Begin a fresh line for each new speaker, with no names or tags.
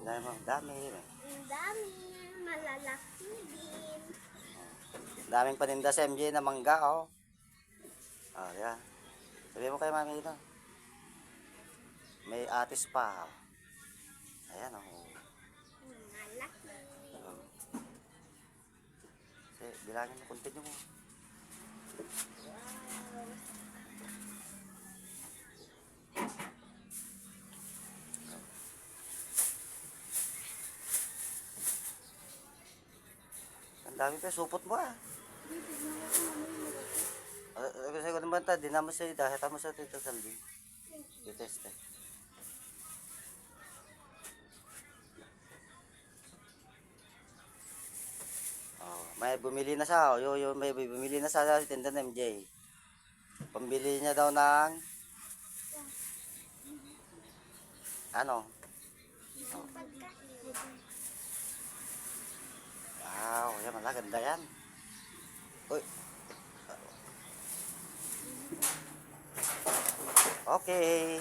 Tingnan mo, dami.
Ang dami, malalaki din.
Daming paninda sa MJ na mangga, oh. Oh, yan. Sabi mo kay mami ito. May atis pa. Ayan, oh.
Malaki.
Oh. Kasi, bilangin mo, continue mo.
Wow.
Ang dami pa, supot mo ah. Kasi ko naman ta, di naman sa'yo dahil tamo sa Tito Saldi. I-test eh. Oh, may bumili na siya. Oh. May bumili na siya sa tinda ng MJ. Pambili niya daw ng ano? Oh. Wow, yan malaganda yan. Uy. Okay.